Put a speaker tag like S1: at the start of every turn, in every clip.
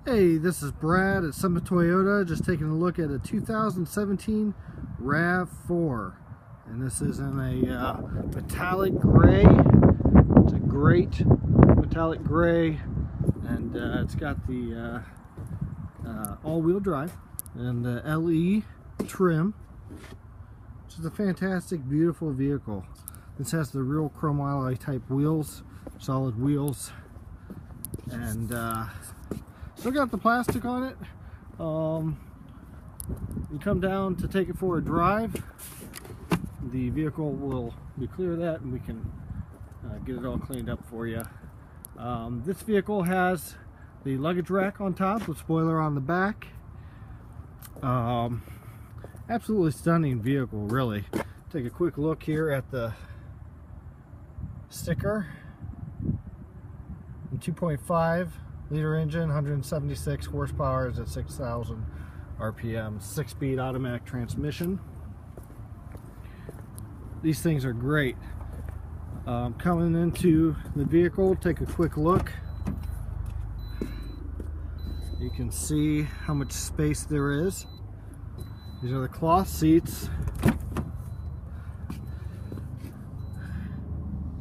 S1: Hey, this is Brad at Summit Toyota, just taking a look at a 2017 RAV4, and this is in a metallic gray. It's a great metallic gray, and it's got the all-wheel drive and the LE trim, which is a fantastic, beautiful vehicle. This has the real chrome alloy type wheels, solid wheels, and still got the plastic on it. You come down to take it for a drive, the vehicle will be clear of that, and we can get it all cleaned up for you. This vehicle has the luggage rack on top with spoiler on the back. Absolutely stunning vehicle, really. Take a quick look here at the sticker. 2.5 liter engine, 176 horsepower, is at 6,000 RPM, 6-speed automatic transmission. These things are great. Coming into the vehicle, take a quick look. You can see how much space there is. These are the cloth seats.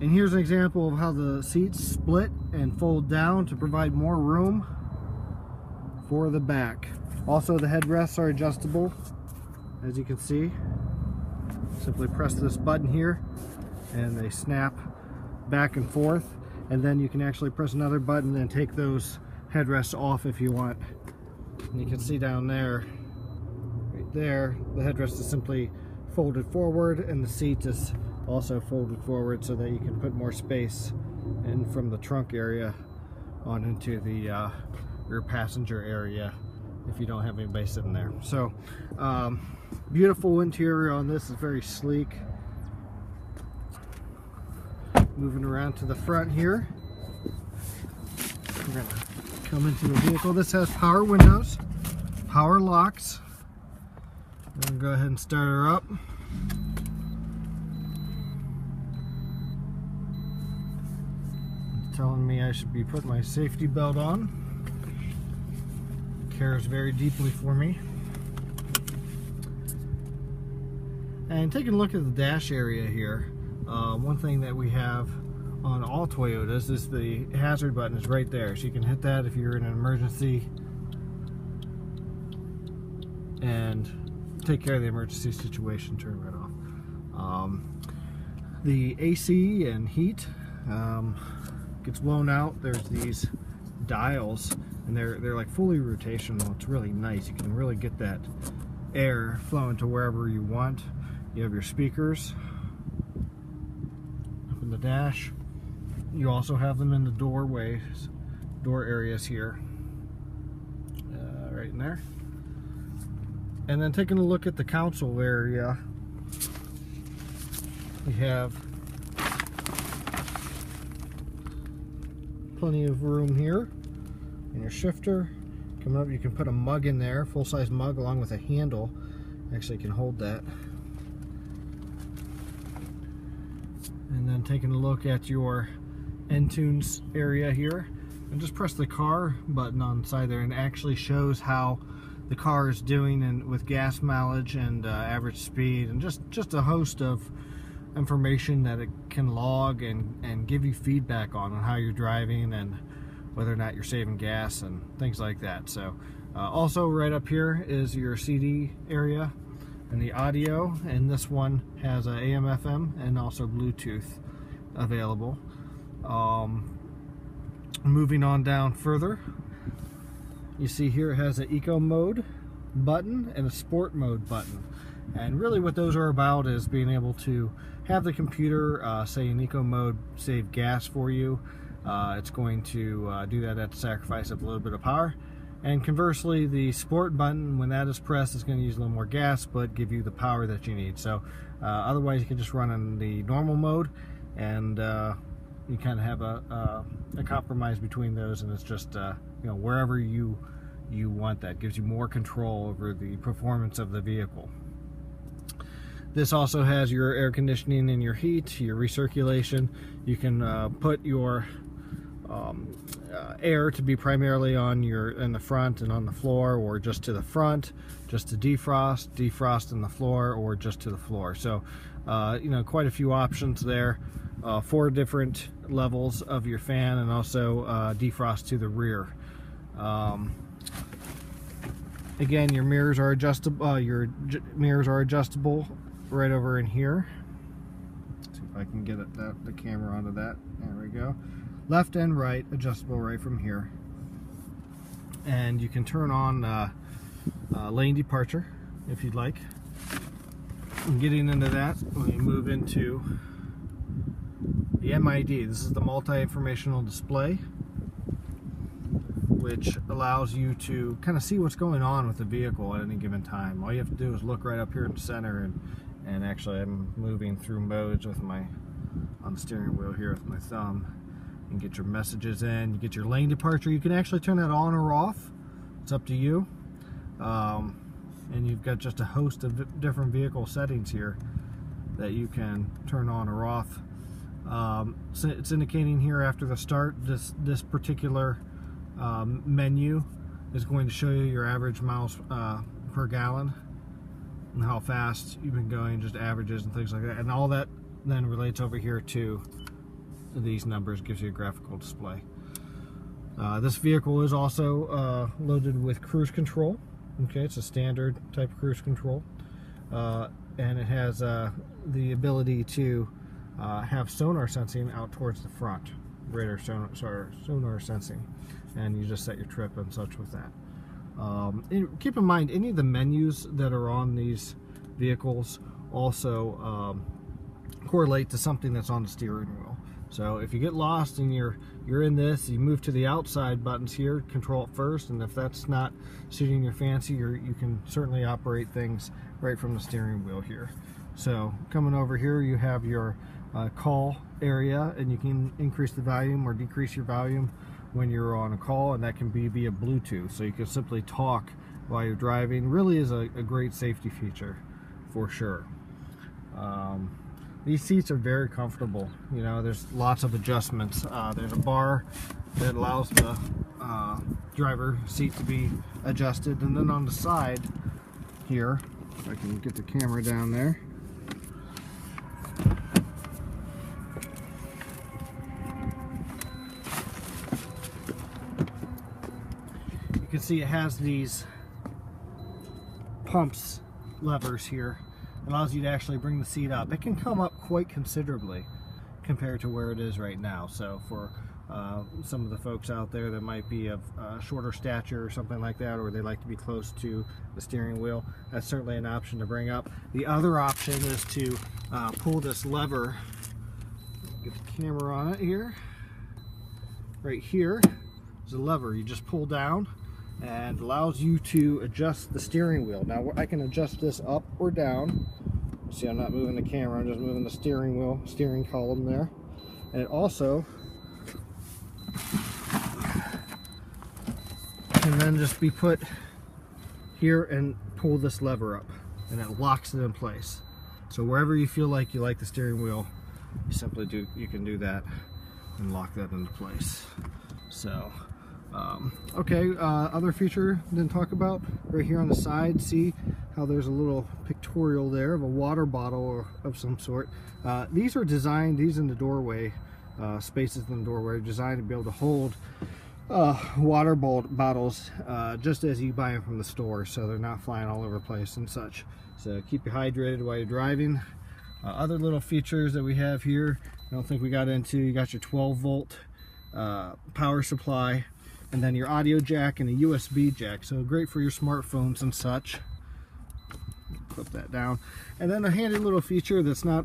S1: And here's an example of how the seats split and fold down to provide more room for the back. Also, the headrests are adjustable, as you can see. Simply press this button here and they snap back and forth, and then you can actually press another button and take those headrests off if you want. And you can see down there, right there, the headrest is simply folded forward, and the seat is also folded forward so that you can put more space in from the trunk area on into the rear passenger area if you don't have anybody sitting there. So beautiful interior on this, is very sleek. Moving around to the front here, we're gonna come into the vehicle. This has power windows, power locks. I'm gonna go ahead and start her up. Telling me I should be putting my safety belt on. Cares very deeply for me. And taking a look at the dash area here, one thing that we have on all Toyotas is the hazard button is right there, so you can hit that if you're in an emergency and take care of the emergency situation, turn it right off. The AC and heat gets blown out. There's these dials, and they're like fully rotational. It's really nice. You can really get that air flowing to wherever you want. You have your speakers up in the dash. You also have them in the doorways, door areas here, right in there. And then taking a look at the console area, we have plenty of room here. And your shifter coming up, you can put a mug in there, full-size mug along with a handle. Actually, you can hold that. And then taking a look at your N-Tunes area here, and just press the car button on the side there, and it actually shows how the car is doing and with gas mileage and average speed, and just a host of information that it can log and give you feedback on how you're driving and whether or not you're saving gas and things like that. So also right up here is your CD area and the audio, and this one has a AM FM and also Bluetooth available. Moving on down further, you see here it has an eco mode button and a sport mode button. And really what those are about is being able to have the computer, say in eco mode, save gas for you. It's going to do that at the sacrifice of a little bit of power. And conversely, the sport button, when that is pressed, is going to use a little more gas but give you the power that you need. So otherwise you can just run in the normal mode, and you kind of have a compromise between those, and it's just you know, wherever you want that. Gives you more control over the performance of the vehicle. This also has your air conditioning and your heat, your recirculation. You can put your air to be primarily in the front and on the floor, or just to the front, just to defrost in the floor, or just to the floor. So you know, quite a few options there. 4 different levels of your fan, and also defrost to the rear. Again, your mirrors are adjustable. Mirrors are adjustable right over in here. Let's see if I can get the camera onto that. There we go. Left and right, adjustable right from here. And you can turn on lane departure if you'd like. And getting into that, we move into the MID. This is the multi-informational display, which allows you to kind of see what's going on with the vehicle at any given time. All you have to do is look right up here in the center, and actually I'm moving through modes with on the steering wheel here with my thumb, and get your messages in. You get your lane departure. You can actually turn that on or off. It's up to you. And you've got just a host of different vehicle settings here that you can turn on or off. So it's indicating here after the start, this particular menu is going to show you your average miles per gallon and how fast you've been going, just averages and things like that, and all that then relates over here to these numbers, gives you a graphical display. This vehicle is also loaded with cruise control. Okay, it's a standard type of cruise control, and it has the ability to have sonar sensing out towards the front, radar sonar sensing, and you just set your trip and such with that. Keep in mind, any of the menus that are on these vehicles also correlate to something that's on the steering wheel. So if you get lost and you're in this, you move to the outside buttons here, control it first, and if that's not suiting your fancy, you can certainly operate things right from the steering wheel here. So coming over here, you have your call area, and you can increase the volume or decrease your volume when you're on a call, and that can be via Bluetooth. So you can simply talk while you're driving. Really is a great safety feature for sure. These seats are very comfortable. You know, there's lots of adjustments. There's a bar that allows the driver seat to be adjusted, and then on the side here, if I can get the camera down there, you can see it has these pumps, levers here. Allows you to actually bring the seat up. It can come up quite considerably compared to where it is right now. So for some of the folks out there that might be of shorter stature or something like that, or they like to be close to the steering wheel, that's certainly an option to bring up. The other option is to pull this lever. Get the camera on it here. Right here is a lever you just pull down, and allows you to adjust the steering wheel. Now I can adjust this up or down. See, I'm not moving the camera, I'm just moving the steering wheel, steering column there. And it also can then just be put here and pull this lever up, and it locks it in place. So wherever you feel like you like the steering wheel, you can do that and lock that into place. So okay, other feature didn't talk about, right here on the side, see how there's a little pictorial there of a water bottle or of some sort. These are designed, these in the doorway, spaces in the doorway are designed to be able to hold water bottles just as you buy them from the store, so they're not flying all over the place and such. So keep you hydrated while you're driving. Other little features that we have here, I don't think we got into, you got your 12-volt power supply, and then your audio jack and a USB jack, so great for your smartphones and such. Clip that down. And then a handy little feature that's not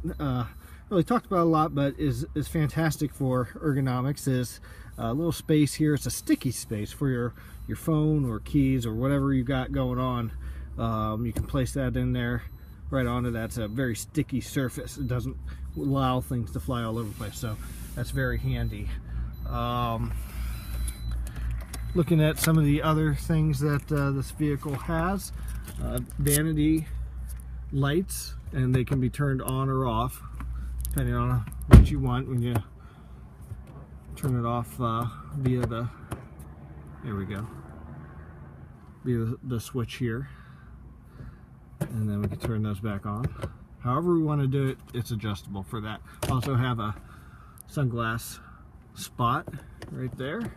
S1: really talked about a lot, but is fantastic for ergonomics, is a little space here. It's a sticky space for your phone or keys or whatever you got going on. You can place that in there right onto that. It's a very sticky surface. It doesn't allow things to fly all over the place, so that's very handy. Looking at some of the other things that this vehicle has, vanity lights, and they can be turned on or off depending on what you want when you turn it off via the, there we go, via the switch here, and then we can turn those back on. However we want to do it, it's adjustable for that. Also have a sunglass spot right there,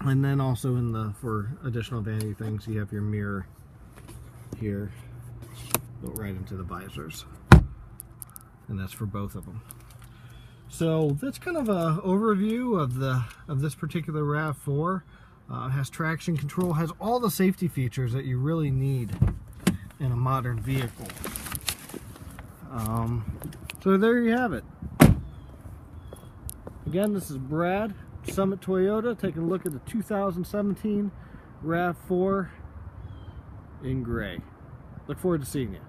S1: and then also in the, for additional vanity things, you have your mirror here, built right into the visors, and that's for both of them. So that's kind of an overview of this particular RAV4. It has traction control, has all the safety features that you really need in a modern vehicle. So there you have it. Again, this is Brad, Summit Toyota, taking a look at the 2017 RAV4 in gray. Look forward to seeing you.